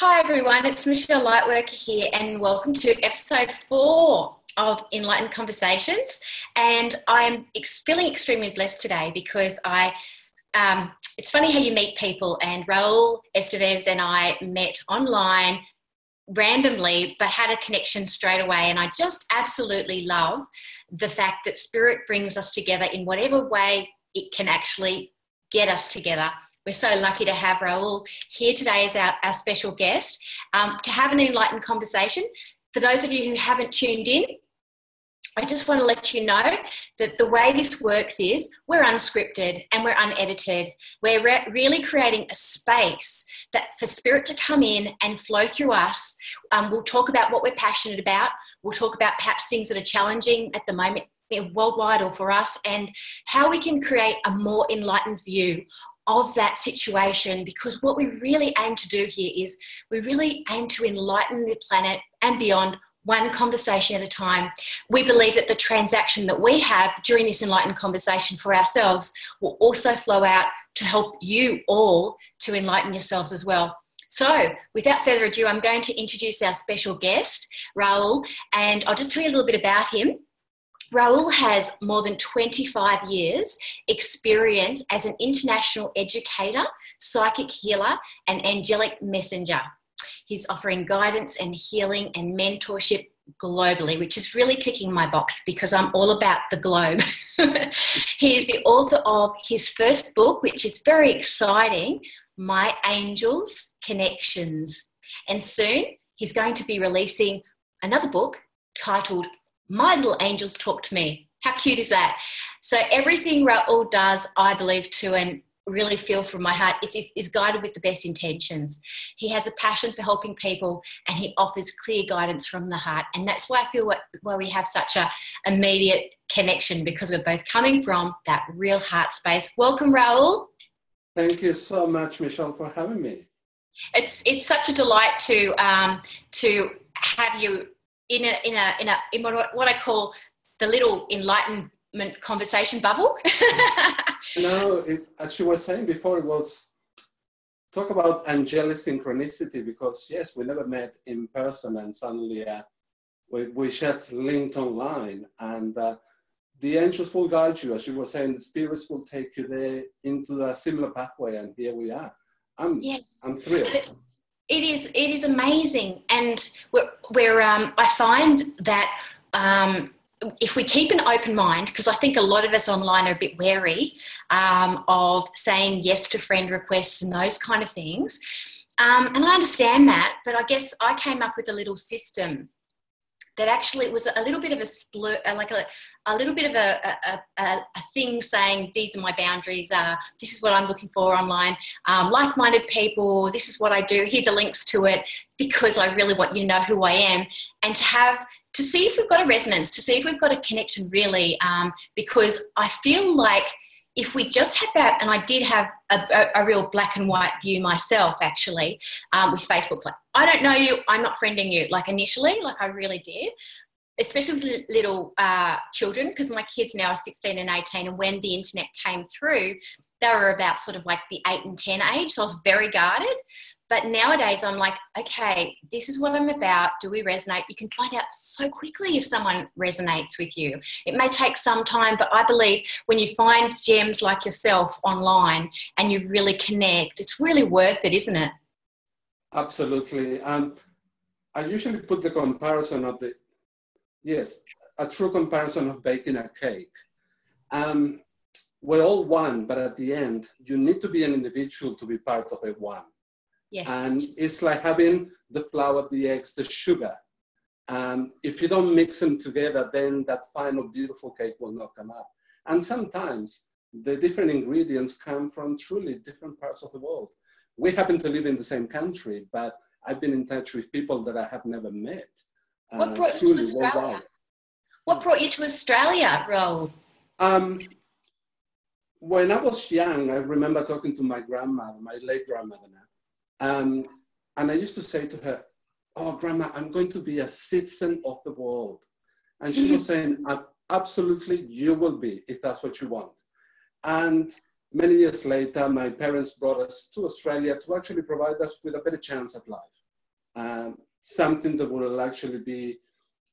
Hi everyone, it's Michelle Lightworker here and welcome to episode 4 of Enlightened Conversations. And I'm feeling extremely blessed today because it's funny how you meet people, and Raul, Estevez and I met online randomly but had a connection straight away, and I just absolutely love the fact that Spirit brings us together in whatever way it can actually get us together. We're so lucky to have Raul here today as our special guest to have an enlightened conversation. For those of you who haven't tuned in, I just want to let you know that the way this works is we're unscripted and we're unedited. We're really creating a space that for Spirit to come in and flow through us. We'll talk about what we're passionate about. We'll talk about perhaps things that are challenging at the moment, worldwide or for us, and how we can create a more enlightened view of that situation, because what we really aim to do here is we really aim to enlighten the planet and beyond, one conversation at a time. We believe that the transaction that we have during this enlightened conversation for ourselves will also flow out to help you all to enlighten yourselves as well. So without further ado, I'm going to introduce our special guest, Raul, and I'll just tell you a little bit about him. Raul has more than 25 years experience as an international educator, psychic healer, and angelic messenger. He's offering guidance and healing and mentorship globally, which is really ticking my box because I'm all about the globe. He is the author of his first book, which is very exciting, My Angels Connections. And soon he's going to be releasing another book titled My Little Angels Talk to Me. How cute is that? So everything Raul does, I believe to and really feel from my heart, is guided with the best intentions. He has a passion for helping people and he offers clear guidance from the heart. And that's why I feel why we have such a immediate connection, because we're both coming from that real heart space. Welcome, Raul. Thank you so much, Michelle, for having me. It's such a delight to have you in what I call the little enlightenment conversation bubble. No, as you were saying before, it was talk about angelic synchronicity, because yes, we never met in person, and suddenly we just linked online, and the angels will guide you, as you were saying. The spirits will take you there into the similar pathway, and here we are. I'm thrilled. It is amazing, and I find that if we keep an open mind, because I think a lot of us online are a bit wary of saying yes to friend requests and those kind of things, and I understand that, but I guess I came up with a little system that actually was a little bit of a split, like a little bit of a thing saying, these are my boundaries, this is what I'm looking for online, like-minded people, this is what I do, here are the links to it, because I really want you to know who I am, and to see if we've got a resonance, to see if we've got a connection really, because I feel like if we just had that, and I did have a real black and white view myself actually with Facebook. Like, I don't know you, I'm not friending you, like initially, like I really did, especially with little children, because my kids now are 16 and 18, and when the internet came through, they were about sort of like the 8 and 10 age, so I was very guarded. But nowadays I'm like, okay, this is what I'm about. Do we resonate? You can find out so quickly if someone resonates with you. It may take some time, but I believe when you find gems like yourself online and you really connect, it's really worth it, isn't it? Absolutely. I usually put the comparison of a true comparison of baking a cake. We're all one, but at the end, you need to be an individual to be part of the one. Yes. And it's like having the flour, the eggs, the sugar. If you don't mix them together, then that final beautiful cake will not come out. And sometimes the different ingredients come from truly different parts of the world. We happen to live in the same country, but I've been in touch with people that I have never met. What brought you to Australia? Worldwide. What brought you to Australia, Raul? When I was young, I remember talking to my grandmother, my late grandmother now. And I used to say to her, oh, Grandma, I'm going to be a citizen of the world. And she was saying, absolutely, you will be, if that's what you want. And many years later, my parents brought us to Australia to actually provide us with a better chance at life. something that will actually be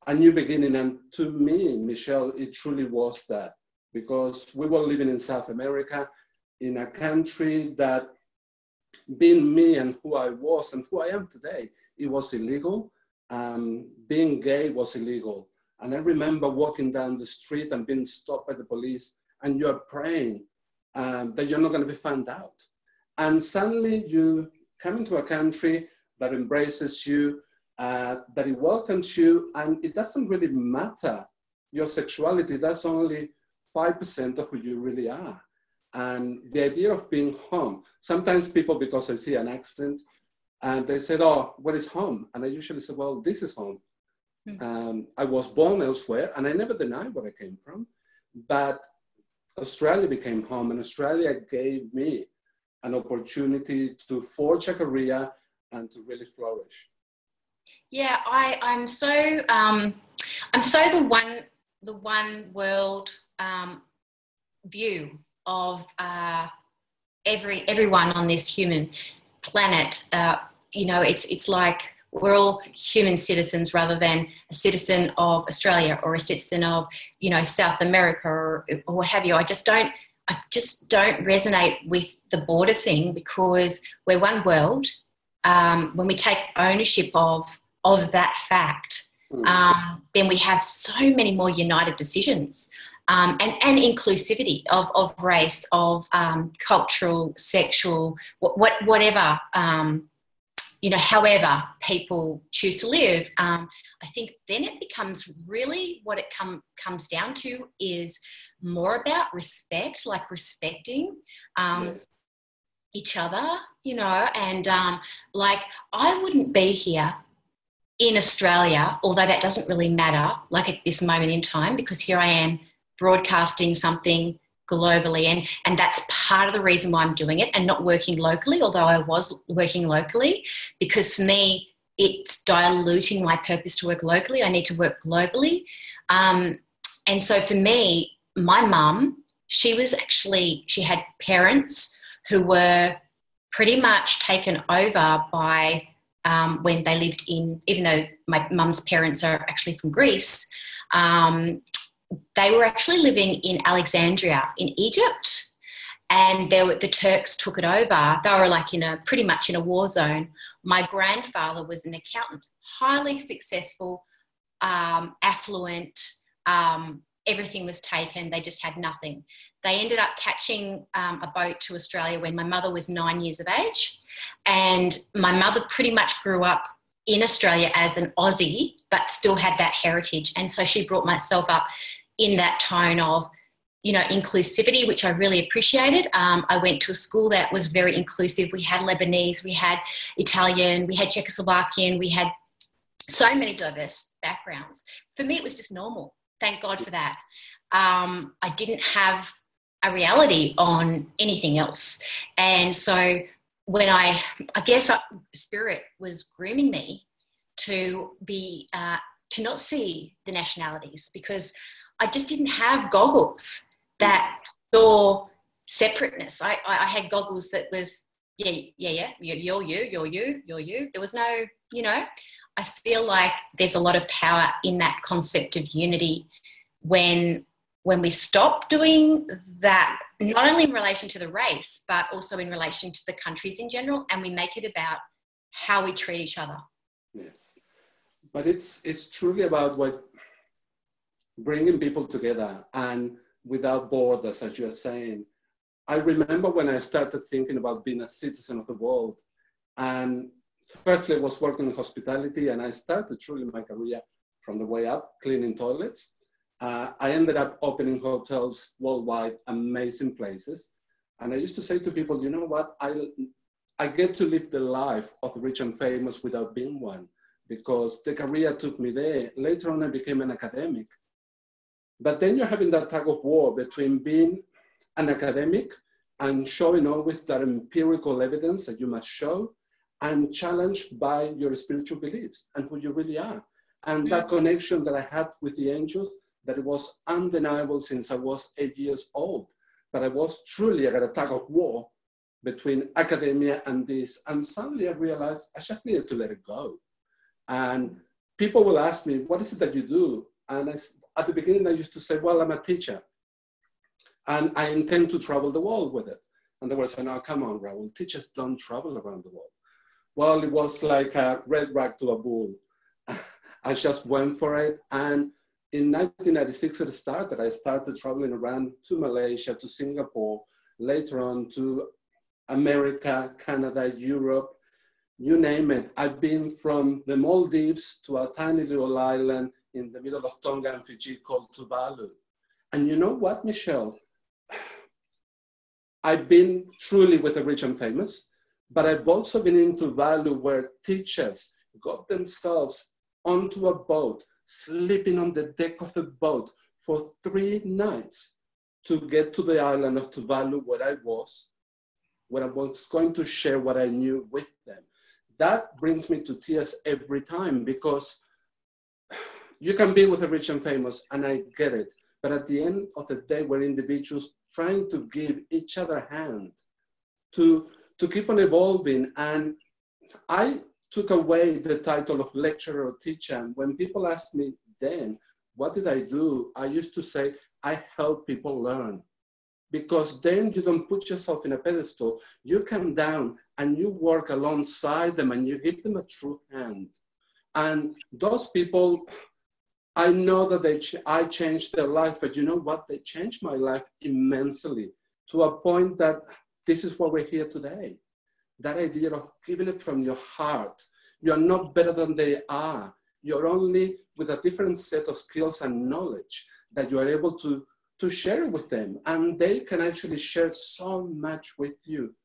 a new beginning. And to me, Michelle, it truly was that, because we were living in South America, in a country that, being me and who I was and who I am today, it was illegal. Being gay was illegal. And I remember walking down the street and being stopped by the police, and you're praying that you're not going to be found out. And suddenly you come into a country that embraces you, that it welcomes you, and it doesn't really matter your sexuality. That's only 5% of who you really are. And the idea of being home, sometimes people, because I see an accent, and they said, oh, what is home? And I usually say, well, this is home. I was born elsewhere, and I never denied where I came from, but Australia became home, and Australia gave me an opportunity to forge a career and to really flourish. Yeah, I'm so the one world view of everyone on this human planet. You know, it's like we're all human citizens rather than a citizen of Australia or a citizen of, you know, South America or what have you. I just don't resonate with the border thing, because we're one world. When we take ownership of that fact, then we have so many more united decisions, and inclusivity of race, of cultural, sexual, whatever, you know, however people choose to live. I think then it becomes really what it comes down to is more about respect, like respecting each other, you know, and like I wouldn't be here in Australia, although that doesn't really matter, like at this moment in time, because here I am broadcasting something globally, and that's part of the reason why I'm doing it and not working locally, although I was working locally, because for me it's diluting my purpose to work locally. I need to work globally. And so for me, my mum, she had parents who were pretty much taken over by when they lived in, even though my mum's parents are actually from Greece, they were actually living in Alexandria in Egypt, and the Turks took it over. They were like pretty much in a war zone. My grandfather was an accountant, highly successful, affluent, everything was taken. They just had nothing. They ended up catching a boat to Australia when my mother was 9 years of age. And my mother pretty much grew up in Australia as an Aussie, but still had that heritage. And so she brought myself up in that tone of, you know, inclusivity, which I really appreciated. I went to a school that was very inclusive. We had Lebanese, we had Italian, we had Czechoslovakian, we had so many diverse backgrounds. For me, it was just normal. Thank God for that. I didn't have a reality on anything else. And so when I guess Spirit was grooming me to be, to not see the nationalities, because I just didn't have goggles that saw separateness. I had goggles that was, you're you. There was no, you know, I feel like there's a lot of power in that concept of unity when we stop doing that, not only in relation to the race, but also in relation to the countries in general, and we make it about how we treat each other. Yes, but it's truly about bringing people together and without borders, as you're saying. I remember when I started thinking about being a citizen of the world, and firstly I was working in hospitality, and I started truly my career from the way up, cleaning toilets. I ended up opening hotels worldwide, amazing places. And I used to say to people, you know what, I get to live the life of the rich and famous without being one, because the career took me there. Later on, I became an academic. But then you're having that tug of war between being an academic and showing always that empirical evidence that you must show, and challenged by your spiritual beliefs and who you really are. And that connection that I had with the angels, that it was undeniable since I was 8 years old. But I was truly at a tug of war between academia and this. And suddenly I realized I just needed to let it go. And people will ask me, what is it that you do? And at the beginning, I used to say, well, I'm a teacher. And I intend to travel the world with it. And they were saying, oh, come on, Raul, teachers don't travel around the world. Well, it was like a red rag to a bull. I just went for it. And in 1996, it started. I started traveling around to Malaysia, to Singapore, later on to America, Canada, Europe, you name it. I've been from the Maldives to a tiny little island in the middle of Tonga and Fiji called Tuvalu. And you know what, Michelle? I've been truly with the rich and famous, but I've also been in Tuvalu where teachers got themselves onto a boat, sleeping on the deck of the boat for 3 nights to get to the island of Tuvalu where I was going to share what I knew with them. That brings me to tears every time, because you can be with the rich and famous, and I get it. But at the end of the day, we're individuals trying to give each other a hand to keep on evolving. And I took away the title of lecturer or teacher. And when people ask me then, what did I do? I used to say, I help people learn. Because then you don't put yourself in a pedestal. You come down and you work alongside them and you give them a true hand. And those people, I know that I changed their life, but you know what? They changed my life immensely, to a point that this is why we're here today. That idea of giving it from your heart. You're not better than they are. You're only with a different set of skills and knowledge that you are able to share it with them. And they can actually share so much with you.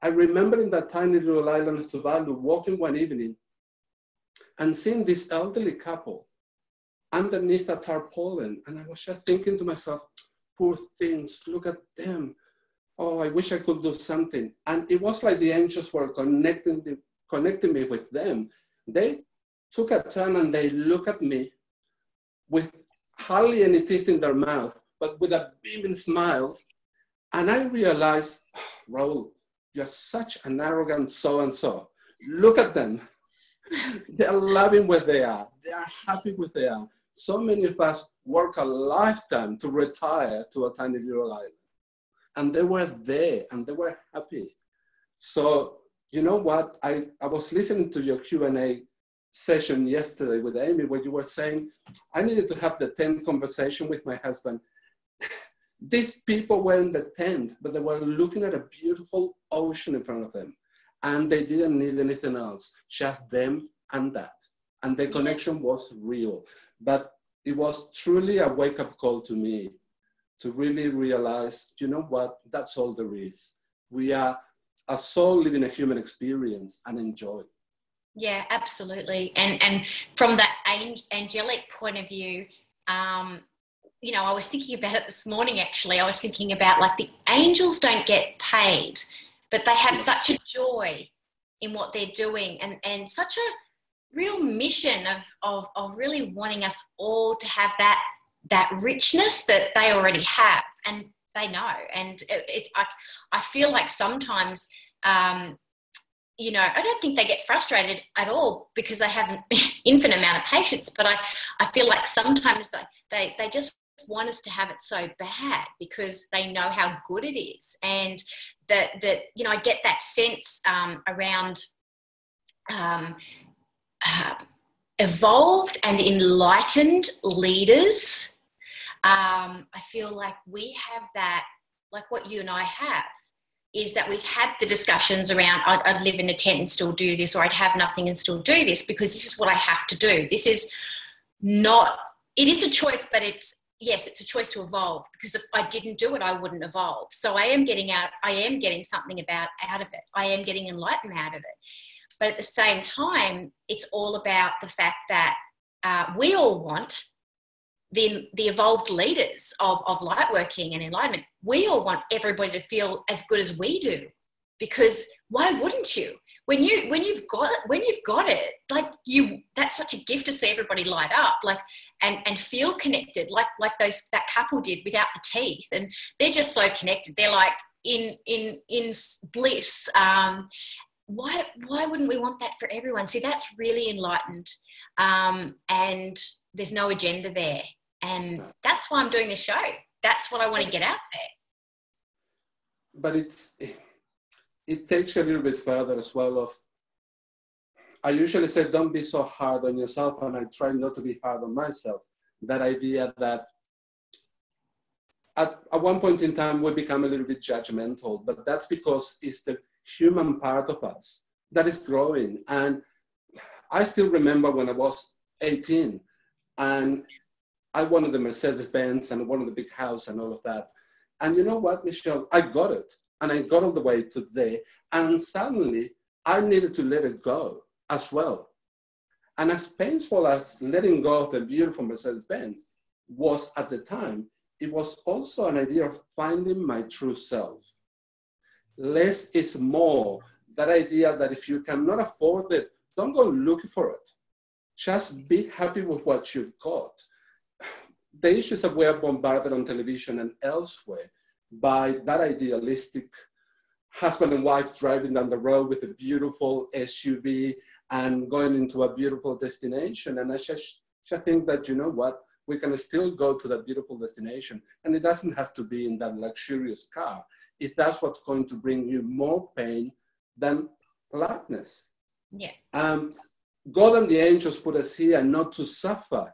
I remember in that tiny little island of Tuvalu, walking one evening and seeing this elderly couple underneath a tarpaulin. And I was just thinking to myself, poor things, look at them. Oh, I wish I could do something. And it was like the angels were connecting me with them. They took a turn and they looked at me with hardly any teeth in their mouth, but with a beaming smile. And I realized, oh, Raul, you're such an arrogant so-and-so. Look at them. They're loving where they are. They are happy where they are. So many of us work a lifetime to retire to a tiny little island. And they were there and they were happy. So, you know what? I was listening to your Q&A session yesterday with Amy, where you were saying, I needed to have the tent conversation with my husband. These people were in the tent, but they were looking at a beautiful ocean in front of them. And they didn't need anything else, just them and that. And the connection was real. But it was truly a wake-up call to me to really realize, you know what, that's all there is. We are a soul living a human experience and enjoy. Yeah, absolutely. And from that angelic point of view, you know, I was thinking about it this morning, actually. I was thinking about, like, the angels don't get paid, but they have such a joy in what they're doing, and such a real mission of really wanting us all to have that richness that they already have, and they know. And I feel like sometimes, you know, I don't think they get frustrated at all because they have an infinite amount of patience, but I feel like sometimes they just want us to have it so bad because they know how good it is. And that you know, I get that sense around evolved and enlightened leaders. I feel like we have that, like what you and I have, is that we've had the discussions around, I'd live in a tent and still do this, or I'd have nothing and still do this because this is what I have to do. This is not, it is a choice, but yes, it's a choice to evolve, because if I didn't do it, I wouldn't evolve. So I am getting something out of it. I am getting enlightenment out of it. But at the same time, it's all about the fact that we all want the evolved leaders of lightworking and enlightenment. We all want everybody to feel as good as we do, because why wouldn't you? When you've got it, like that's such a gift to see everybody light up, like and feel connected, like that couple did without the teeth, and they're just so connected. They're like in bliss. why wouldn't we want that for everyone? See, that's really enlightened. And there's no agenda there. And that's why I'm doing this show. That's what I want to get out there. But it takes you a little bit further as well. I usually say, don't be so hard on yourself, and I try not to be hard on myself. That idea that at one point in time we become a little bit judgmental, but that's because it's the human part of us that is growing. And I still remember when I was 18 and I wanted the Mercedes-Benz and I wanted the big house and all of that. And you know what, Michelle, I got it. And I got all the way to there. And suddenly I needed to let it go as well. And as painful as letting go of the beautiful Mercedes-Benz was at the time, it was also an idea of finding my true self. Less is more. That idea that if you cannot afford it, don't go looking for it. Just be happy with what you've got. The issues that we are bombarded on television and elsewhere by that idealistic husband and wife driving down the road with a beautiful SUV and going into a beautiful destination. And I just think that, you know what, we can still go to that beautiful destination. And it doesn't have to be in that luxurious car if that's what's going to bring you more pain than lightness. Yeah. God and the angels put us here not to suffer,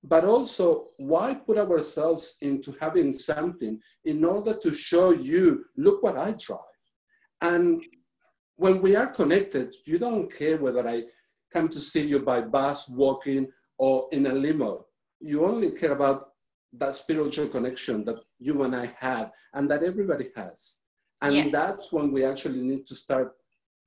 but also why put ourselves into having something in order to show you, look what I drive. And when we are connected, you don't care whether I come to see you by bus, walking, or in a limo. You only care about that spiritual connection that you and I have and that everybody has. And that's when we actually need to start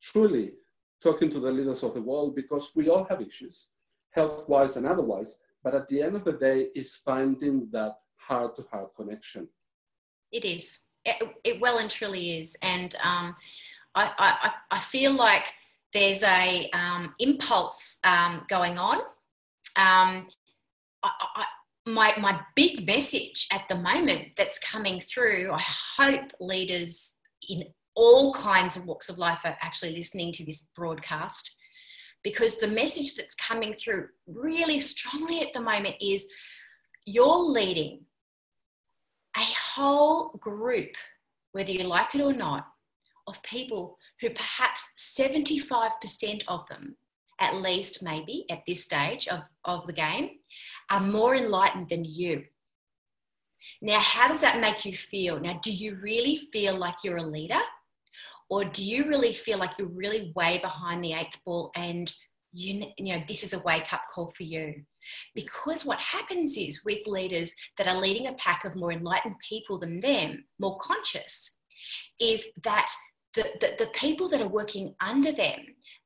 truly talking to the leaders of the world, because we all have issues, health-wise and otherwise. But at the end of the day, it's finding that heart-to-heart connection. It is. It well and truly is. And I feel like there's a impulse going on. My big message at the moment that's coming through, I hope leaders in all kinds of walks of life are actually listening to this broadcast, because the message that's coming through really strongly at the moment is you're leading a whole group, whether you like it or not, of people who perhaps 75% of them, at least maybe at this stage of the game, are more enlightened than you. Now, how does that make you feel? Now, do you really feel like you're a leader? Or do you really feel like you're really way behind the eighth ball and you know this is a wake-up call for you? Because what happens is with leaders that are leading a pack of more enlightened people than them, more conscious, is that the people that are working under them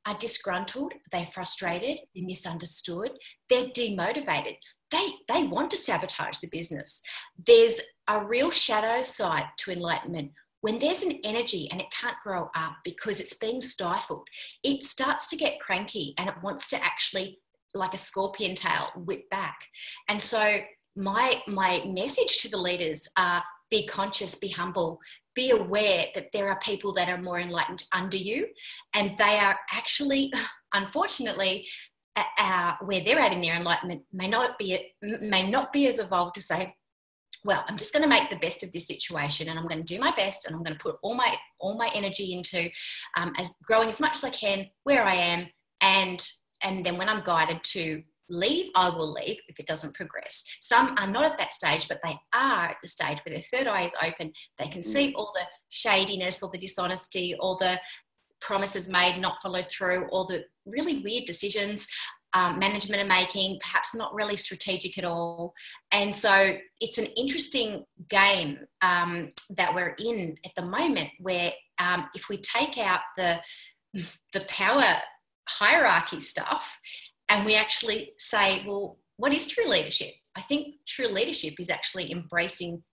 are disgruntled, they're frustrated, they're misunderstood, they're demotivated. They want to sabotage the business. There's a real shadow side to enlightenment. When there's an energy and it can't grow up because it's being stifled, it starts to get cranky and it wants to actually, like a scorpion tail, whip back. And so my message to the leaders are be conscious, be humble, be aware that there are people that are more enlightened under you, and they are actually, unfortunately, where they're at in their enlightenment may not be as evolved to say, well, I'm just going to make the best of this situation and I'm going to do my best and I'm going to put all my energy into as growing as much as I can where I am, and then when I'm guided to leave, I will leave if it doesn't progress. Some are not at that stage, but they are at the stage where their third eye is open. They can see all the shadiness or the dishonesty or the promises made, not followed through, or the really weird decisions management are making, perhaps not really strategic at all. And so it's an interesting game that we're in at the moment, where if we take out the power hierarchy stuff and we actually say, well, what is true leadership? I think true leadership is actually embracing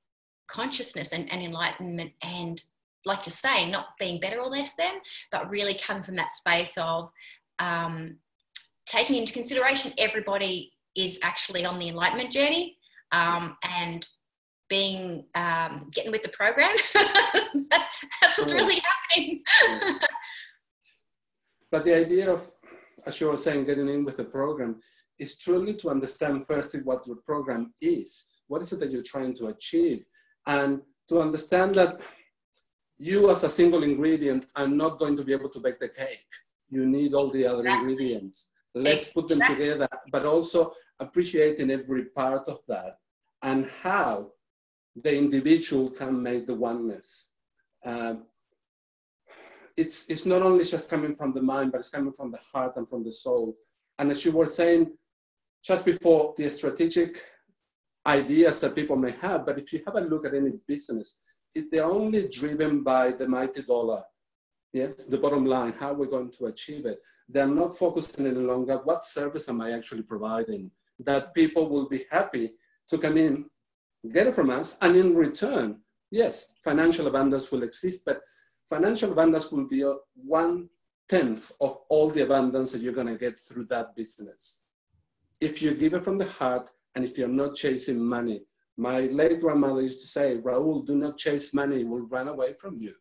consciousness and enlightenment, and like you're saying, not being better or less than, but really come from that space of taking into consideration everybody is actually on the enlightenment journey, and being getting with the program. That's what's really happening. But the idea of, as you were saying, getting in with the program is truly to understand firstly what the program is. What is it that you're trying to achieve? And to understand that you as a single ingredient are not going to be able to bake the cake. You need all the other ingredients. Let's put them together, but also appreciating every part of that and how the individual can make the oneness. It's not only just coming from the mind, but it's coming from the heart and from the soul. And as you were saying just before, the strategic ideas that people may have, but if you have a look at any business, they're only driven by the mighty dollar. Yes, the bottom line, how we're going to achieve it. They're not focusing any longer, what service am I actually providing? That people will be happy to come in, get it from us, and in return, yes, financial abundance will exist, but financial abundance will be 1/10 of all the abundance that you're going to get through that business. If you give it from the heart, and if you're not chasing money, my late grandmother used to say, Raul, do not chase money, it will run away from you.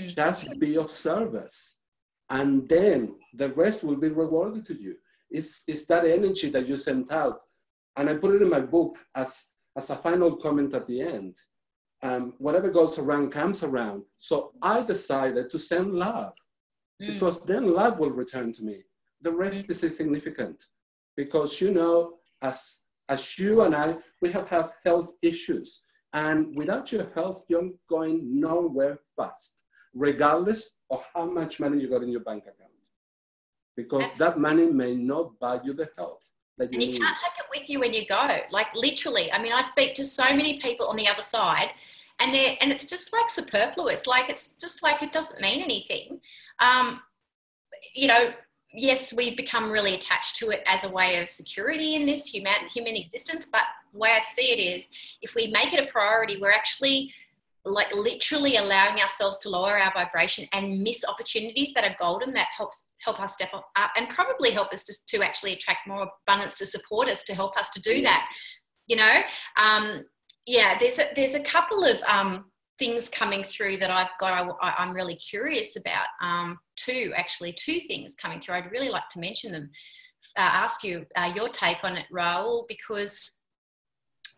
Just be of service. And then the rest will be rewarded to you. It's that energy that you sent out. And I put it in my book as a final comment at the end. Whatever goes around comes around. So I decided to send love because then love will return to me. The rest is insignificant because, you know, as you and I, we have had health issues. And without your health, you're going nowhere fast, regardless of how much money you got in your bank account. Because that money may not buy you the health that you need. And you can't take it with you when you go. Like literally, I mean, I speak to so many people on the other side and it's just like superfluous. Like, it's just like, it doesn't mean anything. You know, yes, we've become really attached to it as a way of security in this human existence. But the way I see it is, if we make it a priority, we're actually like literally allowing ourselves to lower our vibration and miss opportunities that are golden, that help us step up and probably help us to actually attract more abundance, to support us, to help us to do that. You know, yeah, there's a couple of things coming through that I've got. I'm really curious about. Two things coming through. I'd really like to mention them. Ask you your take on it, Raul, because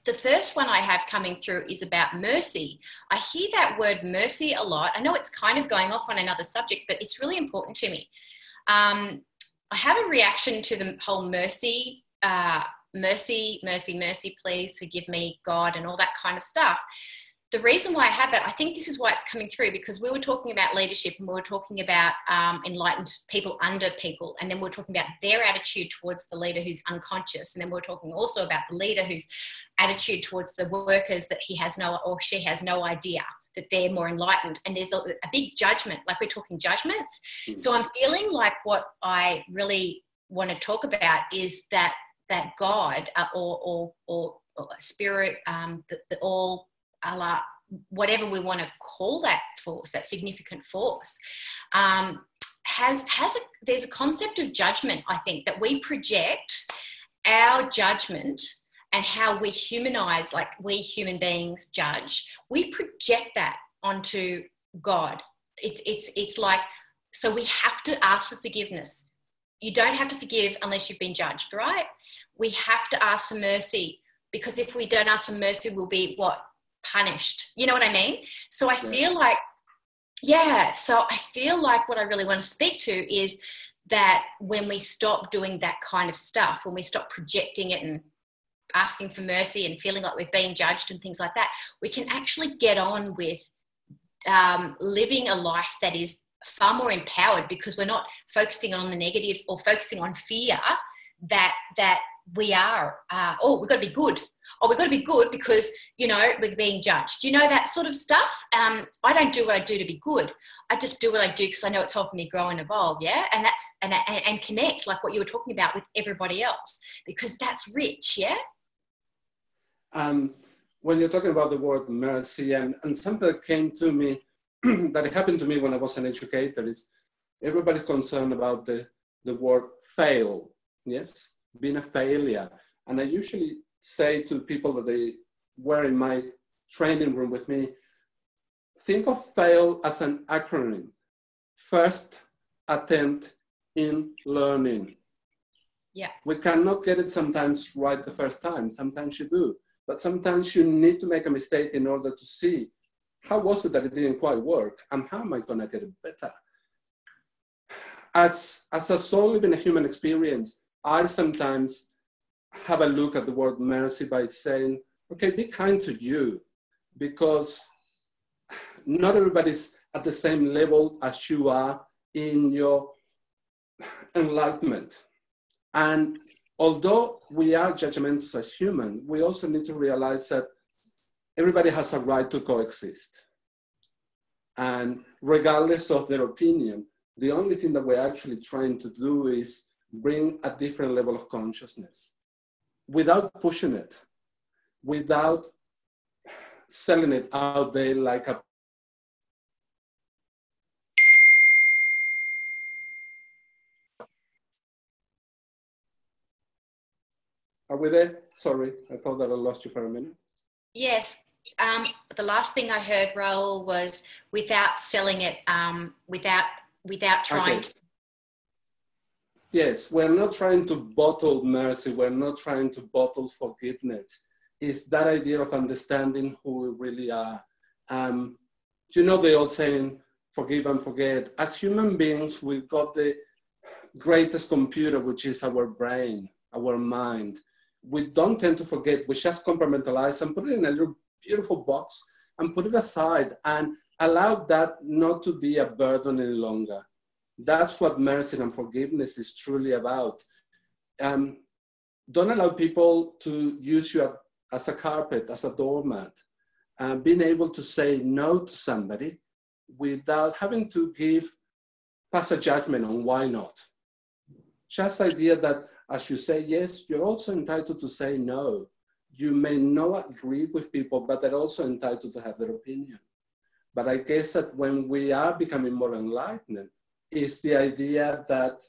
the first one I have coming through is about mercy. I hear that word mercy a lot. I know it's kind of going off on another subject, but it's really important to me. I have a reaction to the whole mercy, mercy, please forgive me, God, and all that kind of stuff. The reason why I have that, I think this is why it's coming through, because we were talking about leadership and we were talking about enlightened people under people. And then we're talking about their attitude towards the leader who's unconscious. And then we're talking also about the leader whose attitude towards the workers, that he has no, or she has no idea that they're more enlightened. And there's a big judgment, like we're talking judgments. So I'm feeling like what I really want to talk about is that God or spirit, the all, Allah, whatever we want to call that force, that significant force, there's a concept of judgment, I think, that we project our judgment and how we humanize, like we human beings judge, we project that onto God. It's like, so we have to ask for forgiveness. You don't have to forgive unless you've been judged, right? We have to ask for mercy, because if we don't ask for mercy, we'll be what? Punished. You know what I mean? So I feel like, so I feel like what I really want to speak to is that when we stop doing that kind of stuff, when we stop projecting it and asking for mercy and feeling like we're being judged and things like that, we can actually get on with living a life that is far more empowered, because we're not focusing on the negatives or focusing on fear that we are, we've got to be good. We've got to be good because, you know, we're being judged. You know, that sort of stuff. I don't do what I do to be good. I just do what I do because I know it's helping me grow and evolve, yeah? And that's and connect, like what you were talking about, with everybody else, because that's rich, yeah? When you're talking about the word mercy, and something that came to me, that happened to me when I was an educator, is everybody's concerned about the word fail, yes? Being a failure. And I usually say to people that they were in my training room with me, think of fail as an acronym. First, attempt in learning. Yeah. We cannot get it sometimes right the first time. Sometimes you do. But sometimes you need to make a mistake in order to see how was it that it didn't quite work and how am I going to get it better. As a soul living a human experience, I sometimes have a look at the word mercy by saying, okay, be kind to you, because not everybody's at the same level as you are in your enlightenment. And although we are judgmental as humans, we also need to realize that everybody has a right to coexist. And regardless of their opinion, the only thing that we're actually trying to do is bring a different level of consciousness without pushing it, without selling it out there like a... Are we there? Sorry, I thought that I lost you for a minute. Yes. The last thing I heard, Raul, was without selling it, without trying to. Yes, we're not trying to bottle mercy. We're not trying to bottle forgiveness. It's that idea of understanding who we really are. You know, the old saying, forgive and forget. As human beings, we've got the greatest computer, which is our brain, our mind. We don't tend to forget. We just compartmentalize and put it in a little beautiful box and put it aside and allow that not to be a burden any longer. That's what mercy and forgiveness is truly about. Don't allow people to use you as a carpet, as a doormat. Being able to say no to somebody without having to pass a judgment on why not. Just the idea that as you say yes, you're also entitled to say no. You may not agree with people, but they're also entitled to have their opinion. But I guess that when we are becoming more enlightened, is the idea that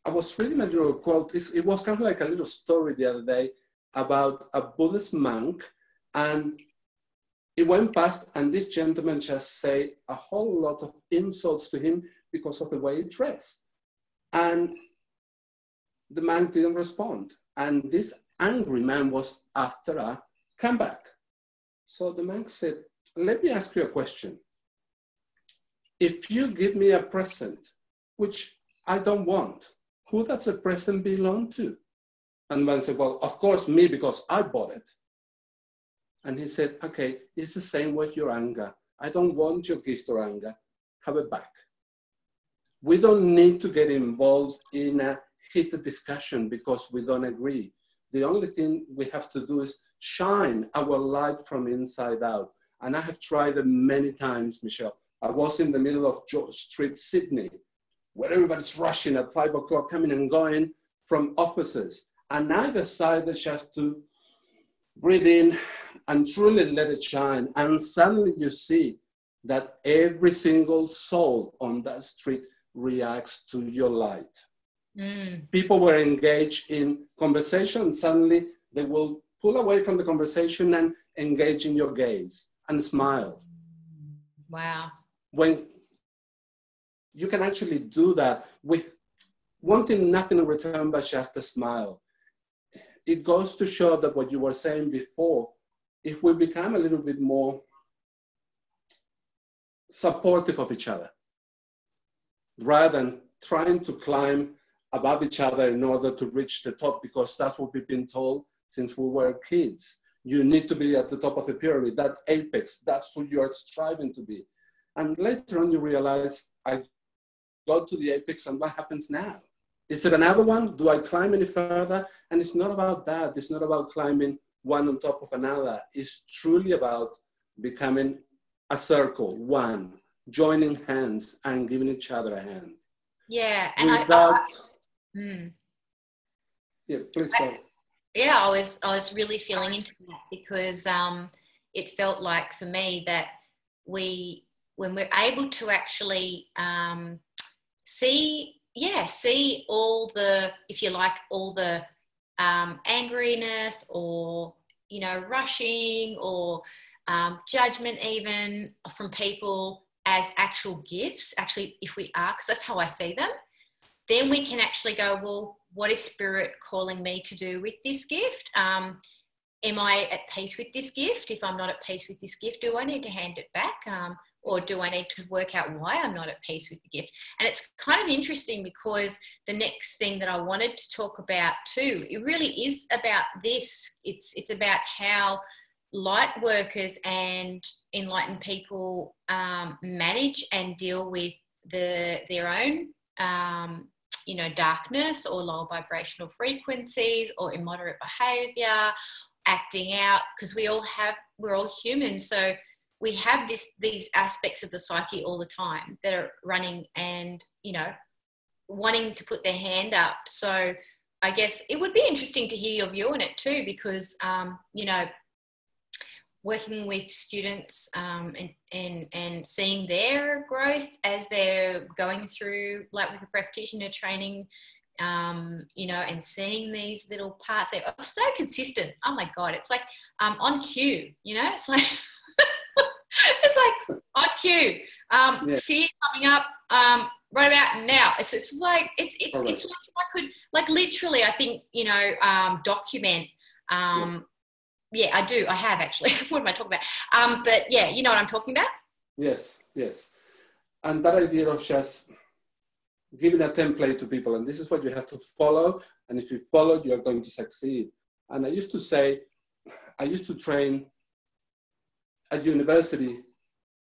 I was reading a little quote. It was kind of like a little story the other day about a Buddhist monk, and it went past, and this gentleman just said a whole lot of insults to him because of the way he dressed. And the monk didn't respond. And this angry man was after a comeback. So the monk said, let me ask you a question. If you give me a present, which I don't want, who does the present belong to? And man said, well, of course, me, because I bought it. And he said, okay, it's the same with your anger. I don't want your gift or anger. Have it back. We don't need to get involved in a heated discussion because we don't agree. The only thing we have to do is shine our light from inside out. And I have tried it many times, Michelle. I was in the middle of George Street, Sydney, where everybody's rushing at 5 o'clock, coming and going from offices. And I decided just to breathe in and truly let it shine. And suddenly you see that every single soul on that street reacts to your light. People were engaged in conversation. Suddenly they will pull away from the conversation and engage in your gaze and smile. Wow. When you can actually do that with wanting nothing in return but just a smile, it goes to show that what you were saying before, if we become a little bit more supportive of each other, rather than trying to climb above each other in order to reach the top, because that's what we've been told since we were kids. You need to be at the top of the pyramid, that apex, that's who you are striving to be. And later on you realize, I got to the apex and what happens now? Is there another one? Do I climb any further? And it's not about that. It's not about climbing one on top of another. It's truly about becoming a circle, one, joining hands and giving each other a hand. Yeah. And Yeah, please go. Yeah, I was really feeling into that because it felt like for me that when we're able to actually see all the, if you like, all the angriness or, rushing or judgment even from people, as actual gifts, actually, if we are, because that's how I see them, then we can actually go, well, what is Spirit calling me to do with this gift? Am I at peace with this gift? If I'm not at peace with this gift, do I need to hand it back? Or do I need to work out why I'm not at peace with the gift? And it's kind of interesting because the next thing that I wanted to talk about too, it really is about this. It's about how light workers and enlightened people manage and deal with their own darkness or low vibrational frequencies or immoderate behavior, acting out, because we're all human. So we have these aspects of the psyche all the time that are running and, wanting to put their hand up. So I guess it would be interesting to hear your view on it too, because, working with students and seeing their growth as they're going through Lightworker practitioner training, and seeing these little parts, they're so consistent. Oh my God, it's like on cue, it's like, it's like on cue. Fear coming up right about now. It's like, it's like if I could, like literally, I think, document, yeah, I do. I have actually. What am I talking about? But yeah, you know what I'm talking about? Yes. And that idea of just giving a template to people, and this is what you have to follow. And if you follow, you are going to succeed. And I used to train at university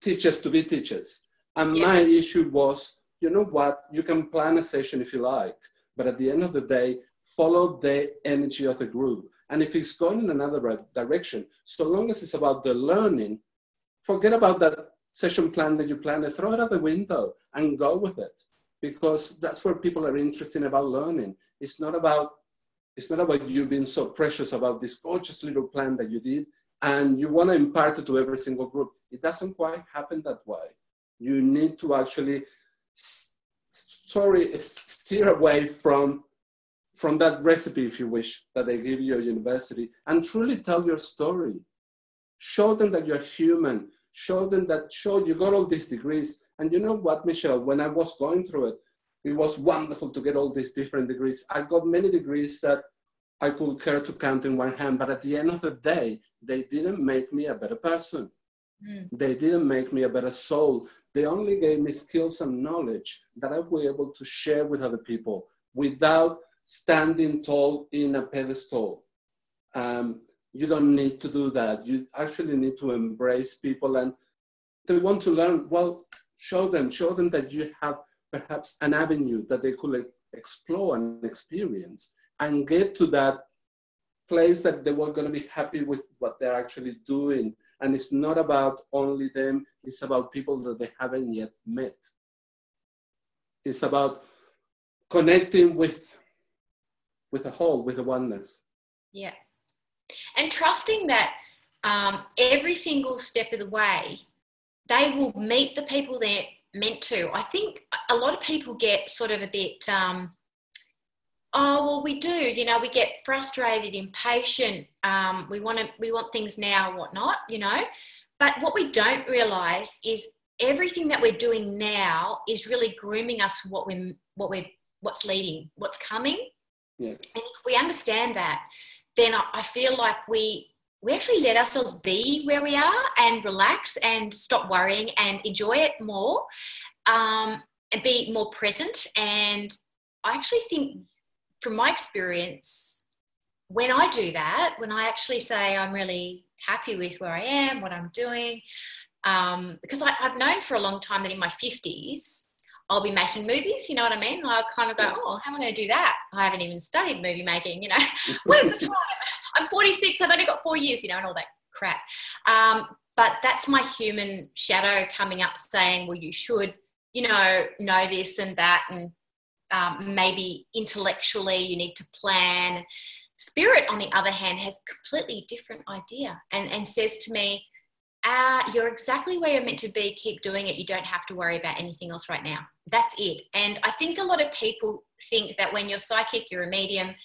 teachers to be teachers. And my issue was, you know what? You can plan a session if you like, but at the end of the day, follow the energy of the group. And if it's going in another direction, so long as it's about the learning, forget about that session plan that you planned, throw it out the window and go with it. Because that's where people are interested about learning. It's not about you being so precious about this gorgeous little plan that you did and you want to impart it to every single group. It doesn't quite happen that way. You need to actually steer away from that recipe, if you wish, that they give you at university, and truly tell your story. Show them that you're human. Show them that, you got all these degrees. And you know what, Michelle, when I was going through it, it was wonderful to get all these different degrees. I got many degrees that I could care to count in one hand, but at the end of the day, they didn't make me a better person. They didn't make me a better soul. They only gave me skills and knowledge that I was able to share with other people without standing tall in a pedestal. You don't need to do that. You actually need to embrace people, and they want to learn. Well, show them that you have perhaps an avenue that they could explore and experience and get to that place that they were going to be happy with what they're actually doing. And it's not about only them. It's about people that they haven't yet met. It's about connecting with the whole, with the oneness. Yeah. And trusting that every single step of the way, they will meet the people they're meant to. I think a lot of people get sort of a bit, we do, we get frustrated, impatient. We want things now and whatnot, But what we don't realise is everything that we're doing now is really grooming us for what's leading, what's coming. Yes. And if we understand that, then I feel like we actually let ourselves be where we are and relax and stop worrying and enjoy it more, and be more present. And I actually think, from my experience, when I do that, when I actually say I'm really happy with where I am, what I'm doing, because I've known for a long time that in my 50s, I'll be making movies, you know what I mean? I'll kind of go, how am I going to do that? I haven't even studied movie making, Where's the time? I'm 46, I've only got 4 years, and all that crap. But that's my human shadow coming up saying, well, you should, know this and that, and maybe intellectually you need to plan. Spirit, on the other hand, has a completely different idea and says to me, you're exactly where you're meant to be. Keep doing it. You don't have to worry about anything else right now. That's it. And I think a lot of people think that when you're psychic, you're a medium,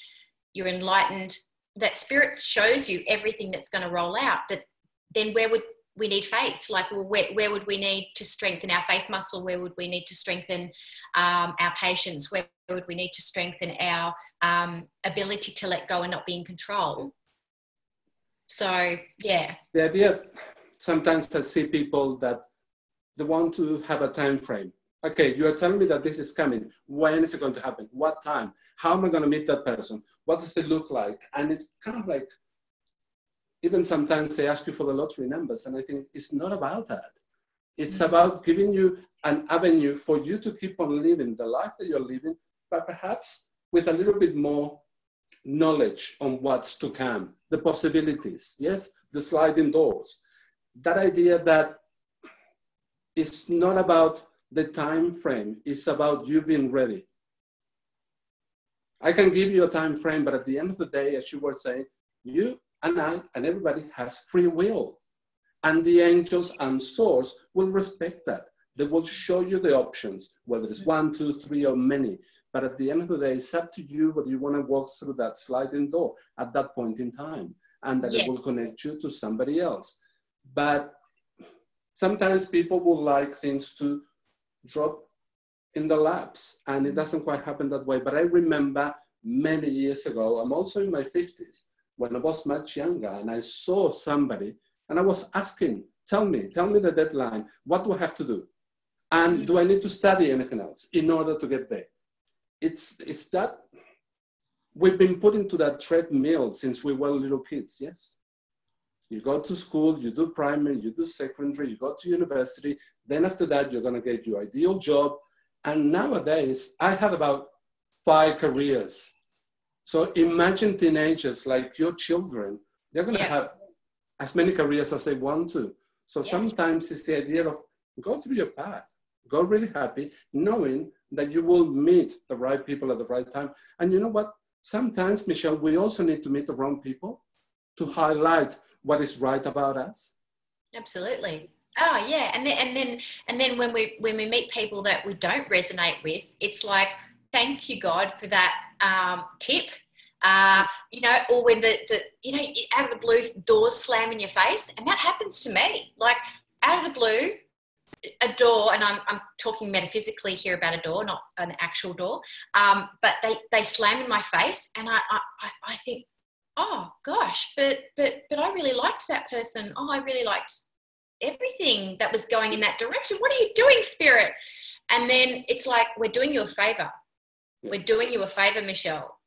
you're enlightened, that spirit shows you everything that's going to roll out. But then where would we need faith. Like, well, where would we need to strengthen our faith muscle? Where would we need to strengthen our patience? Where would we need to strengthen our ability to let go and not be in control? So, yeah. The idea, sometimes I see people that they want to have a time frame. Okay, you are telling me that this is coming. When is it going to happen? What time? How am I going to meet that person? What does it look like? And it's kind of like, even sometimes they ask you for the lottery numbers, and I think it's not about that. It's about giving you an avenue for you to keep on living the life that you're living, but perhaps with a little bit more knowledge on what's to come, the possibilities, yes, the sliding doors. That idea that it's not about the time frame, it's about you being ready. I can give you a time frame, but at the end of the day, as you were saying, you and I and everybody has free will. And the angels and source will respect that. They will show you the options, whether it's 1, 2, 3, or many. But at the end of the day, it's up to you whether you want to walk through that sliding door at that point in time, and that it will connect you to somebody else. But sometimes people will like things to drop in the laps, and it doesn't quite happen that way. But I remember many years ago, I'm also in my 50s, when I was much younger, and I saw somebody, and I was asking, tell me the deadline. What do I have to do? And do I need to study anything else in order to get there? It's that we've been put into that treadmill since we were little kids, yes? You go to school, you do primary, you do secondary, you go to university. Then after that, you're going to get your ideal job. And nowadays, I have about 5 careers. So imagine teenagers like your children, they're going to have as many careers as they want to. So sometimes it's the idea of go through your path, go really happy, knowing that you will meet the right people at the right time. And you know what? Sometimes, Michelle, we also need to meet the wrong people to highlight what is right about us. Absolutely. Oh yeah, and then when we meet people that we don't resonate with, it's like, thank you God for that tip, you know, or when the you know, out of the blue doors slam in your face, and that happens to me, like out of the blue, a door, and I'm talking metaphysically here about a door, not an actual door, but they slam in my face, and I think, oh gosh, but I really liked that person. Oh, I really liked everything that was going in that direction. What are you doing, Spirit? And then it's like, we're doing you a favor. We're doing you a favor, Michelle,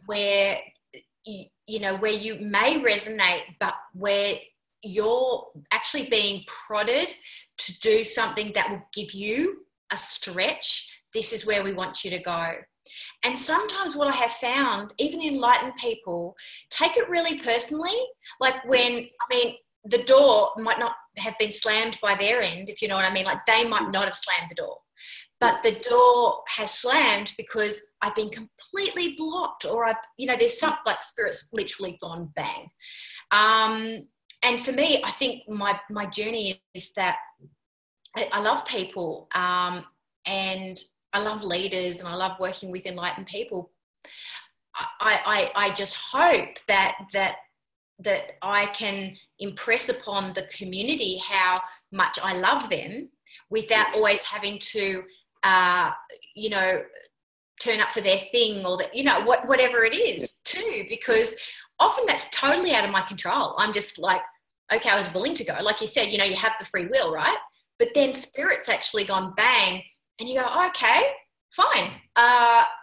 where you know, where you may resonate, but where you're actually being prodded to do something that will give you a stretch. This is where we want you to go. And sometimes what I have found, even enlightened people, take it really personally. Like when, I mean, the door might not have been slammed by their end, if you know what I mean. Like they might not have slammed the door, but the door has slammed because I've been completely blocked, or you know, there's something like Spirit's literally gone bang. And for me, I think my journey is that I love people, and I love leaders, and I love working with enlightened people. I just hope that I can impress upon the community how much I love them without always having to, you know, turn up for their thing, or that, you know, whatever it is too, because often that's totally out of my control. I'm just like, okay, I was willing to go. Like you said, you know, you have the free will, right? But then Spirit's actually gone bang, and you go, oh, okay, fine.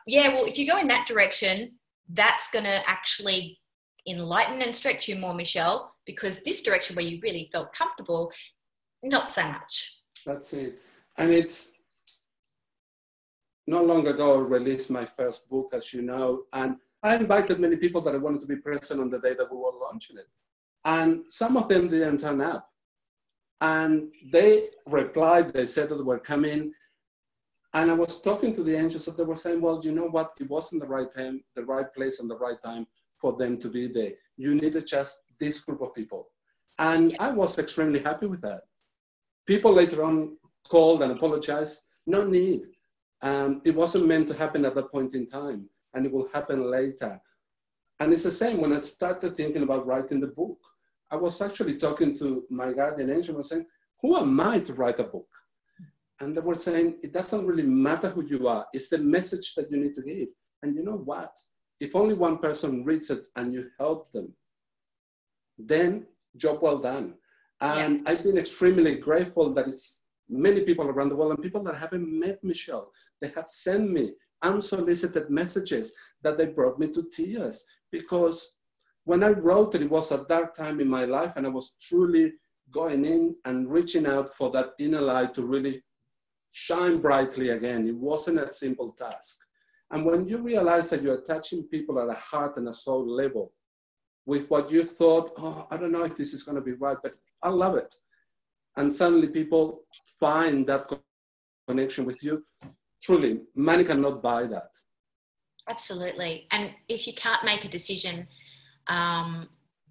Yeah, well, if you go in that direction, that's going to actually enlighten and stretch you more, Michelle, because this direction where you really felt comfortable, not so much. That's it. And it's not long ago I released my first book, as you know, and I invited many people that I wanted to be present on the day that we were launching it. And some of them didn't turn up. And they replied, they said that they were coming. And I was talking to the angels, and they were saying, well, you know what? It wasn't the right time, the right place, and the right time for them to be there. You needed just this group of people. And I was extremely happy with that. People later on called and apologized. No need. It wasn't meant to happen at that point in time, and it will happen later. And it's the same when I started thinking about writing the book. I was actually talking to my guardian angel and saying, who am I to write a book? And they were saying, it doesn't really matter who you are. It's the message that you need to give. And you know what? If only one person reads it and you help them, then job well done. And I've been extremely grateful that it's many people around the world and people that haven't met Michelle, they have sent me unsolicited messages that they brought me to tears. Because when I wrote it, it was a dark time in my life and I was truly going in and reaching out for that inner light to really shine brightly again. It wasn't a simple task. And when you realize that you're touching people at a heart and a soul level with what you thought, oh, I don't know if this is going to be right, but I love it. And suddenly people find that connection with you. Truly, money cannot buy that. Absolutely. And if you can't make a decision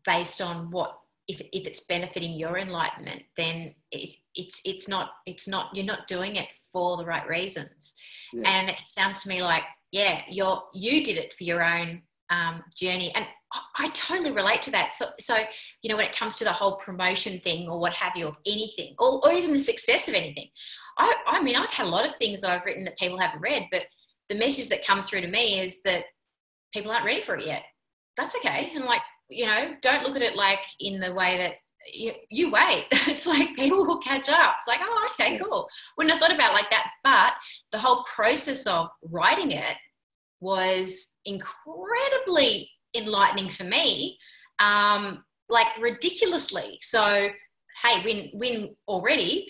based on what, if it's benefiting your enlightenment, then it's not, you're not doing it for the right reasons. Yes. And it sounds to me like, yeah, you did it for your own journey. And I totally relate to that. So, you know, when it comes to the whole promotion thing or what have you, of anything, or even the success of anything, I mean, I've had a lot of things that I've written that people haven't read, but the message that comes through to me is that people aren't ready for it yet. That's okay. And like, you know, don't look at it like in the way that you wait. It's like people will catch up. It's like, oh, okay, cool. Wouldn't have thought about it like that. But the whole process of writing it was incredibly enlightening for me, like ridiculously. So, hey, win already,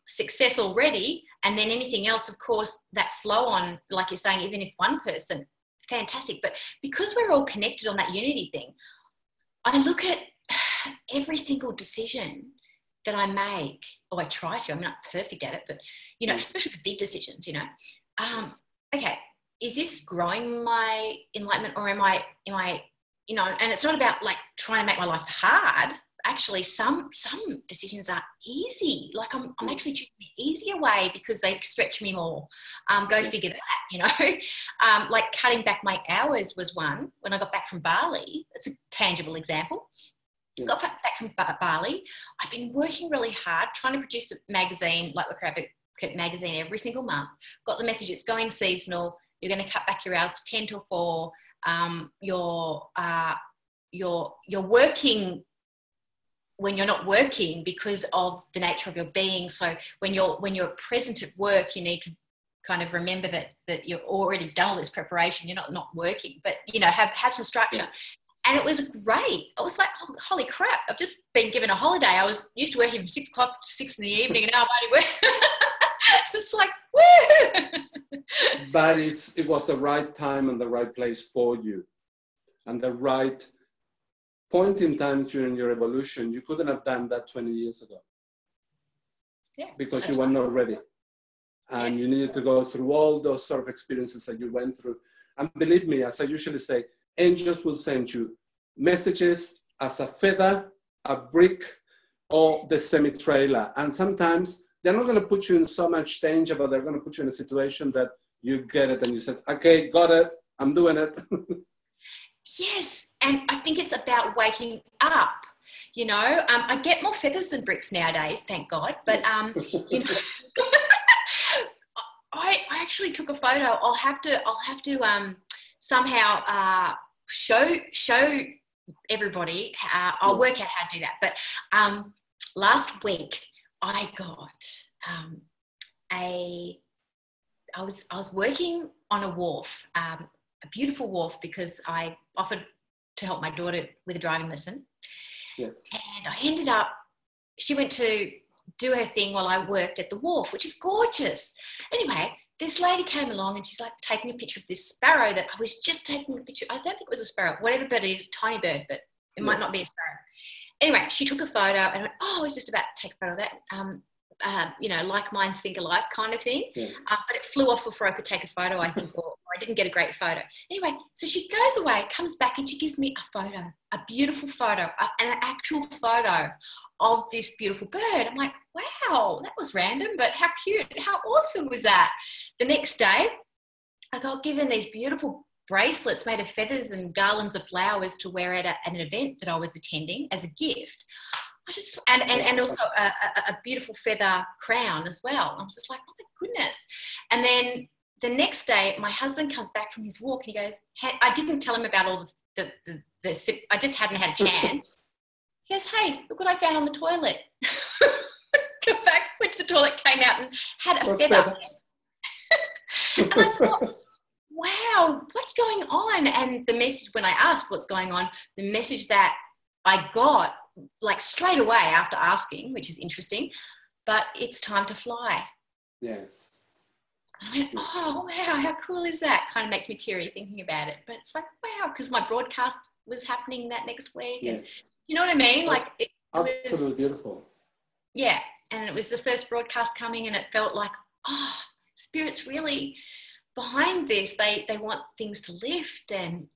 success already, and then anything else, of course, that flow on, like you're saying, even if one person, fantastic. But because we're all connected on that unity thing, I look at every single decision that I make, or I try to, I'm not perfect at it, but, you know, especially the big decisions, you know, okay, is this growing my enlightenment, or am I, you know, and it's not about like trying to make my life hard. Actually, some decisions are easy. Like I'm actually choosing the easier way because they stretch me more. Go figure that, you know. Like cutting back my hours was one. When I got back from Bali, it's a tangible example. Got back from Bali. I've been working really hard trying to produce the magazine, Lightworker Advocate magazine, every single month. Got the message, it's going seasonal. You're going to cut back your hours to 10 till 4. You're working when you're not working because of the nature of your being. So when you're present at work, you need to kind of remember that you've already done all this preparation. You're not working, but, you know, have some structure. Yes. And it was great. I was like, oh, holy crap, I've just been given a holiday. I was used to working from 6 o'clock to 6 in the evening, and now I'm only working. It's just like, woo! But it was the right time and the right place for you, and the right point in time during your evolution. You couldn't have done that 20 years ago. Yeah, because you were not ready. And you needed to go through all those sort of experiences that you went through. And believe me, as I usually say, angels will send you messages as a feather, a brick, or the semi-trailer. And sometimes they're not going to put you in so much danger, but they're going to put you in a situation that you get it and you said, okay, got it, I'm doing it. Yes, and I think it's about waking up. You know, I get more feathers than bricks nowadays, thank God. But you know, I actually took a photo. I'll have to somehow show everybody. I'll work out how to do that. But last week I got I was working on a wharf. A beautiful wharf, because I offered to help my daughter with a driving lesson. Yes. And I ended up, she went to do her thing while I worked at the wharf, which is gorgeous. Anyway, this lady came along and she's like taking a picture of this sparrow that I was just taking a picture. I don't think it was a sparrow, whatever bird it is, tiny bird, but it might not be a sparrow. Anyway, she took a photo and I went, oh, I was just about to take a photo of that. You know, like minds think alike kind of thing. Yes. But it flew off before I could take a photo, I think, or I didn't get a great photo. Anyway, so she goes away, comes back, and she gives me a photo, a beautiful photo, an actual photo of this beautiful bird. I'm like, wow, that was random, but how cute, how awesome was that? The next day, I got given these beautiful bracelets made of feathers and garlands of flowers to wear at an event that I was attending as a gift. I just, and also a beautiful feather crown as well. I was just like, oh my goodness. And then the next day, my husband comes back from his walk and he goes, I didn't tell him about all the I just hadn't had a chance. He goes, hey, look what I found on the toilet. Come back, went to the toilet, came out and had a feather. And I thought, wow, what's going on? And the message, when I asked what's going on, the message that I got, like straight away after asking, which is interesting, but it's time to fly. Yes. I went, oh, wow, how cool is that? Kind of makes me teary thinking about it. But it's like, wow, because my broadcast was happening that next week. Yes. And you know what I mean? Like, it absolutely was beautiful. Yeah. And it was the first broadcast coming and it felt like, oh, Spirit's really behind this. They want things to lift and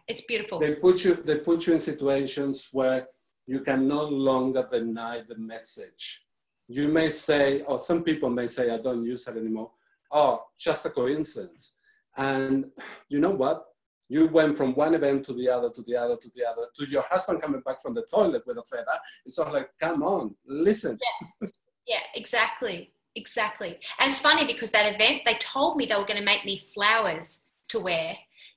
it's beautiful. They put you in situations where you can no longer deny the message. You may say, or some people may say, I don't use it anymore. Oh, just a coincidence. And you know what? You went from one event to the other, to the other, to the other, to your husband coming back from the toilet with a feather. It's all like, come on, listen. Yeah, exactly. Exactly. And it's funny because that event, they told me they were going to make me flowers to wear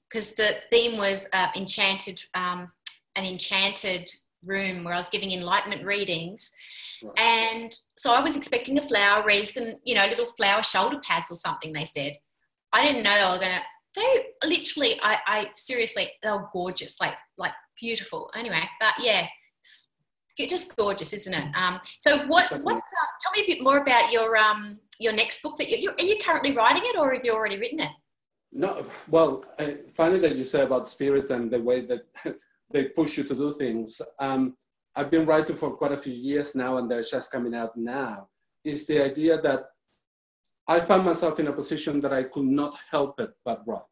because the theme was an enchanted room where I was giving enlightenment readings. Right. And so I was expecting a flower wreath and, little flower shoulder pads or something, they said. I didn't know they were going to, they literally, I seriously, they were gorgeous, like beautiful. Anyway, but yeah, it's just gorgeous, isn't it? So what's tell me a bit more about your next book that are you currently writing it or have you already written it? No, well, funny that you say about Spirit and the way that they push you to do things. I've been writing for quite a few years now and they're just coming out now. It's the idea that I found myself in a position that I could not help it but write.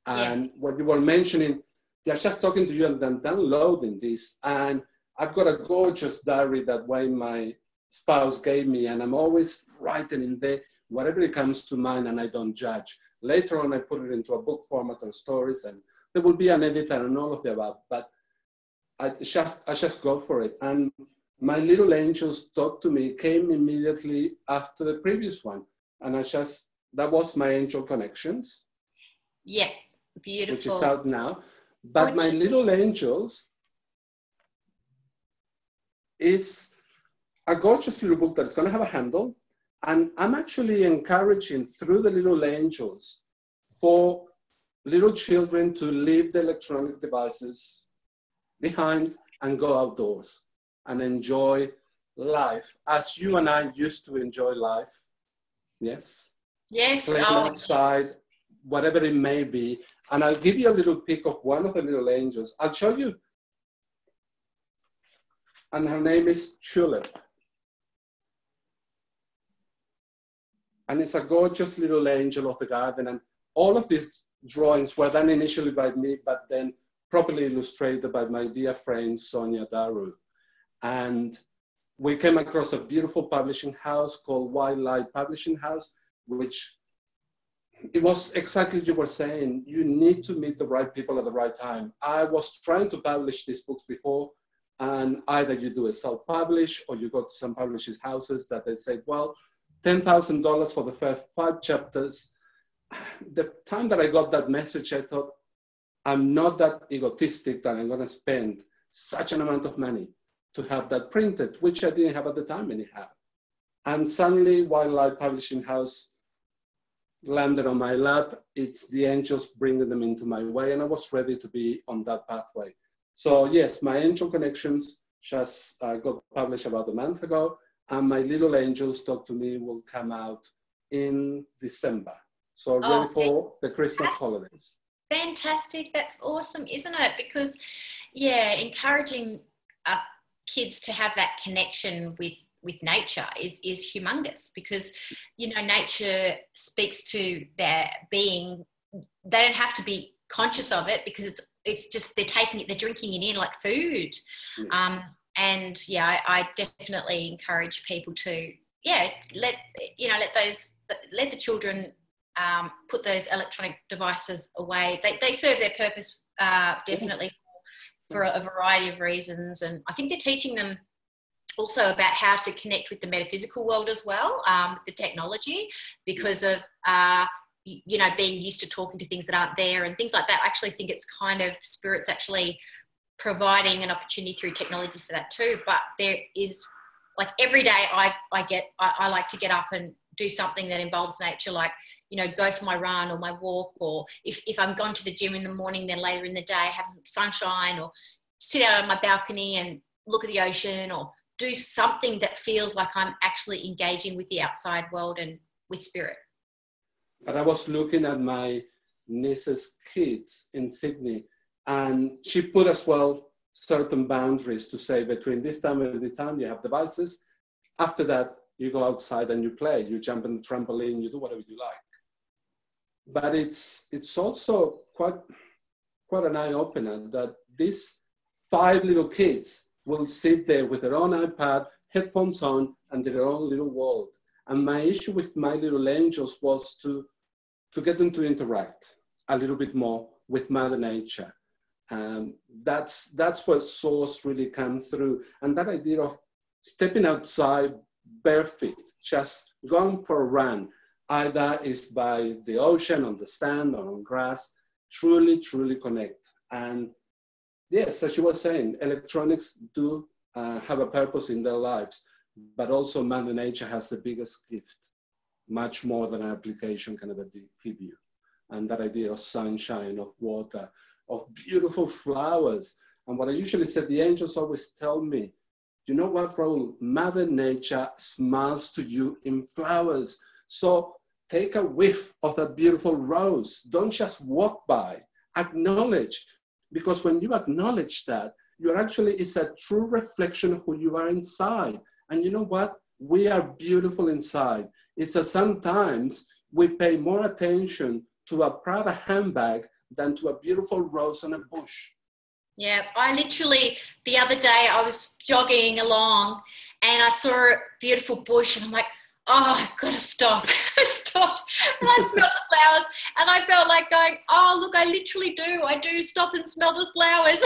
And what you were mentioning, they're just talking to you and then downloading this. And I've got a gorgeous diary that my spouse gave me, and I'm always writing in there whatever it comes to mind, and I don't judge. Later on, I put it into a book format or stories, and there will be an editor and all of the above. But I just go for it. And my little angels talk to me came immediately after the previous one, and that was my angel connections. Yeah, beautiful. Which is out now. But my little angels is a gorgeous little book that's going to have a handle. And I'm actually encouraging through the little angels for little children to leave the electronic devices behind and go outdoors and enjoy life as you and I used to enjoy life. Yes? Yes. Playing outside, whatever it may be. And I'll give you a little pic of one of the little angels. I'll show you. And her name is Tulip. And it's a gorgeous little angel of the garden. And all of these drawings were done initially by me, but then properly illustrated by my dear friend, Sonia Daru. And we came across a beautiful publishing house called Worldwide Publishing House, which it was exactly what you were saying. You need to meet the right people at the right time. I was trying to publish these books before, and either you do a self-publish or you go to some publishing houses that they say, well, $10,000 for the first 5 chapters. The time that I got that message, I thought, I'm not that egotistic that I'm going to spend such an amount of money to have that printed, which I didn't have at the time anyhow. And suddenly, Worldwide Publishing House landed on my lap. It's the angels bringing them into my way, and I was ready to be on that pathway. So yes, my angel connections just got published about a month ago, and my little angels talk to me will come out in December. So ready for the Christmas holidays. Fantastic. That's awesome, isn't it? Because, yeah, encouraging kids to have that connection with nature is humongous because, nature speaks to their being. They don't have to be conscious of it because it's just they're taking it, they're drinking it in like food. Yes. And yeah, I definitely encourage people to let the children put those electronic devices away. They serve their purpose definitely for a variety of reasons, and I think they're teaching them also about how to connect with the metaphysical world as well, the technology, because of being used to talking to things that aren't there and things like that. I actually think it's kind of Spirit's actually providing an opportunity through technology for that too. But there is, like, every day I like to get up and do something that involves nature, like, go for my run or my walk, or if I'm gone to the gym in the morning, then later in the day have some sunshine, or sit out on my balcony and look at the ocean, or do something that feels like I'm actually engaging with the outside world and with Spirit. But I was looking at my niece's kids in Sydney, and she put as well certain boundaries to say between this time and the time you have devices. After that, you go outside and you play, you jump on the trampoline, you do whatever you like. But it's also quite an eye-opener that these 5 little kids will sit there with their own iPad, headphones on, and their own little world. And my issue with my little angels was to get them to interact a little bit more with Mother Nature. That's where Source really comes through. And that idea of stepping outside bare feet, just going for a run, either is by the ocean, on the sand, or on grass, truly, truly connect. And yes, as you were saying, electronics do have a purpose in their lives, but also Mother Nature has the biggest gift, much more than an application can ever give you. And that idea of sunshine, of water, of beautiful flowers. And what I usually said, the angels always tell me, you know what, Raul? Mother Nature smiles to you in flowers. So take a whiff of that beautiful rose. Don't just walk by, acknowledge. Because when you acknowledge that, it's a true reflection of who you are inside. And you know what? We are beautiful inside. It's that sometimes we pay more attention to a Prada handbag than to a beautiful rose on a bush. Yeah, I literally, the other day I was jogging along and I saw a beautiful bush and I'm like, oh, I've got to stop. I stopped and I smelled the flowers and I felt like going, oh, look, I literally do. I do stop and smell the flowers.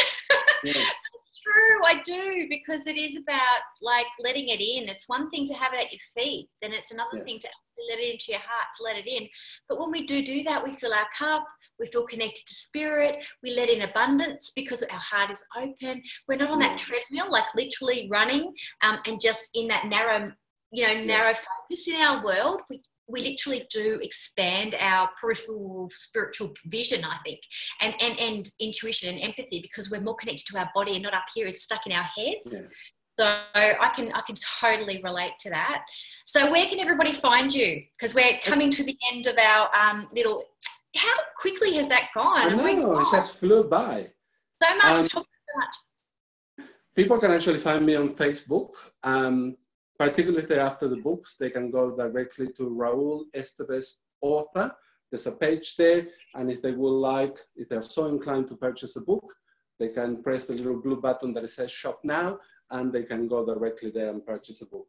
Yeah. It's true, I do, because it is about, like, letting it in. It's one thing to have it at your feet, then it's another thing to let it into your heart, to let it in. But when we do that, we fill our cup, we feel connected to Spirit, we let in abundance because our heart is open. We're not on that treadmill, like literally running and just in that narrow focus in our world. We literally do expand our peripheral spiritual vision, I think, and intuition and empathy, because we're more connected to our body and not up here. It's stuck in our heads. Yeah. So I can totally relate to that. So where can everybody find you? Because we're coming to the end of our little. How quickly has that gone? I know, it just flew by. So much. We've talked so much. People can actually find me on Facebook. Particularly if they're after the books, they can go directly to Raul Estevez author. There's a page there, and if they would like, if they're so inclined to purchase a book, they can press the little blue button that says shop now, and they can go directly there and purchase a book.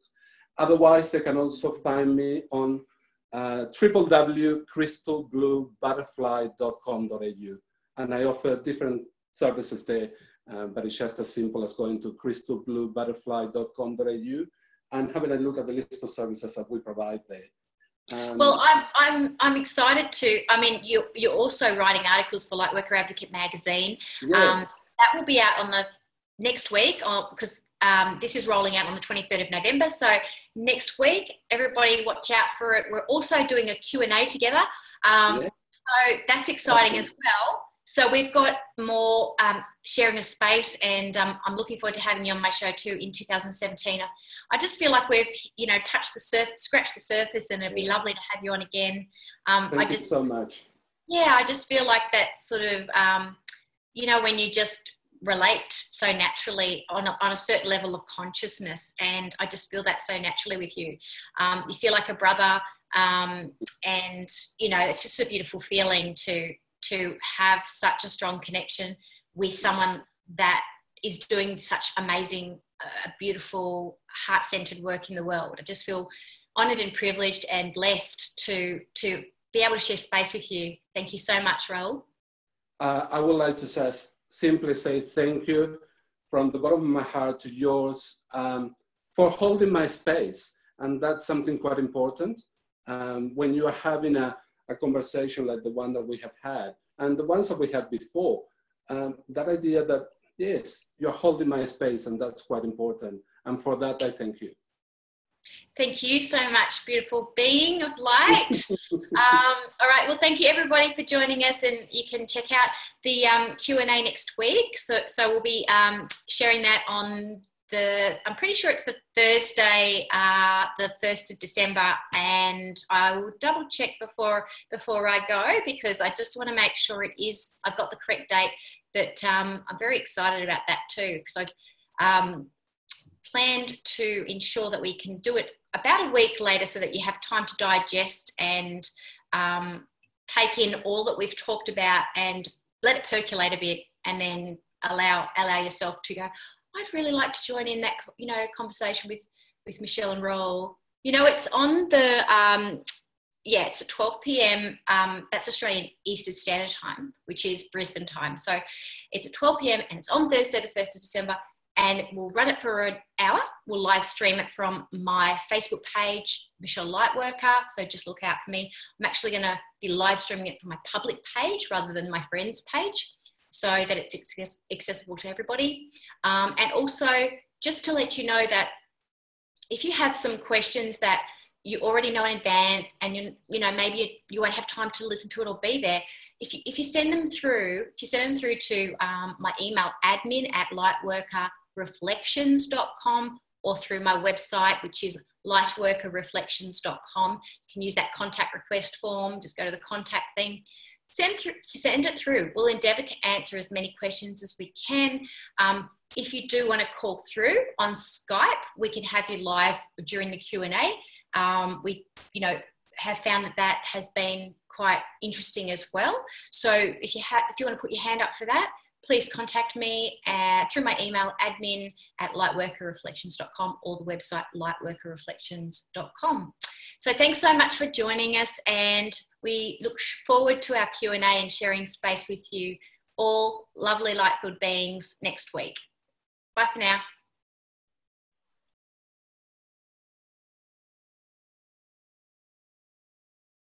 Otherwise, they can also find me on www.crystalbluebutterfly.com.au, and I offer different services there, but it's just as simple as going to crystalbluebutterfly.com.au and having a look at the list of services that we provide there. Well, I'm excited to. I mean, you're also writing articles for Lightworker Advocate magazine. Yes. That will be out on the next week, because this is rolling out on the 23rd of November. So next week, everybody watch out for it. We're also doing a Q&A together. So that's exciting as well. So we've got more sharing of space, and I'm looking forward to having you on my show too in 2017. I just feel like we've, touched the surface, scratched the surface, and it'd be lovely to have you on again. Thank you so much. Yeah, I just feel like that sort of, when you just relate so naturally on a certain level of consciousness, and I just feel that so naturally with you. You feel like a brother, and it's just a beautiful feeling to have such a strong connection with someone that is doing such amazing, beautiful, heart-centered work in the world. I just feel honoured and privileged and blessed to be able to share space with you. Thank you so much, Raul. I would like to simply say thank you from the bottom of my heart to yours for holding my space. And that's something quite important. When you are having a conversation like the one that we have had, and the ones that we had before, that idea that, yes, you're holding my space, and that's quite important. And for that, I thank you. Thank you so much, beautiful being of light. All right, well, thank you everybody for joining us, and you can check out the Q&A next week. So we'll be sharing that on I'm pretty sure it's the Thursday, the 1st of December, and I will double check before I go, because I just want to make sure I've got the correct date, but I'm very excited about that too, because I've planned to ensure that we can do it about a week later so that you have time to digest and take in all that we've talked about and let it percolate a bit, and then allow yourself to go, I'd really like to join in that, conversation with Michelle and Raul. It's on the, it's at 12 p.m. That's Australian Eastern Standard Time, which is Brisbane time. So it's at 12 p.m. and it's on Thursday, the 1st of December. And we'll run it for an hour. We'll live stream it from my Facebook page, Michelle Lightworker. So just look out for me. I'm actually going to be live streaming it from my public page rather than my friend's page, so that it's accessible to everybody. And also, just to let you know that if you have some questions that you already know in advance, and maybe you won't have time to listen to it or be there, if you send them through, to my email, admin@lightworkerreflections.com, or through my website, which is lightworkerreflections.com. You can use that contact request form. Just go to the contact thing. Send it through. We'll endeavour to answer as many questions as we can. If you do want to call through on Skype, we can have you live during the Q&A. We, have found that has been quite interesting as well. So if you want to put your hand up for that, please contact me through my email, admin@lightworkerreflections.com, or the website lightworkerreflections.com. So thanks so much for joining us, and we look forward to our Q&A and sharing space with you all lovely light-filled beings next week. Bye for now.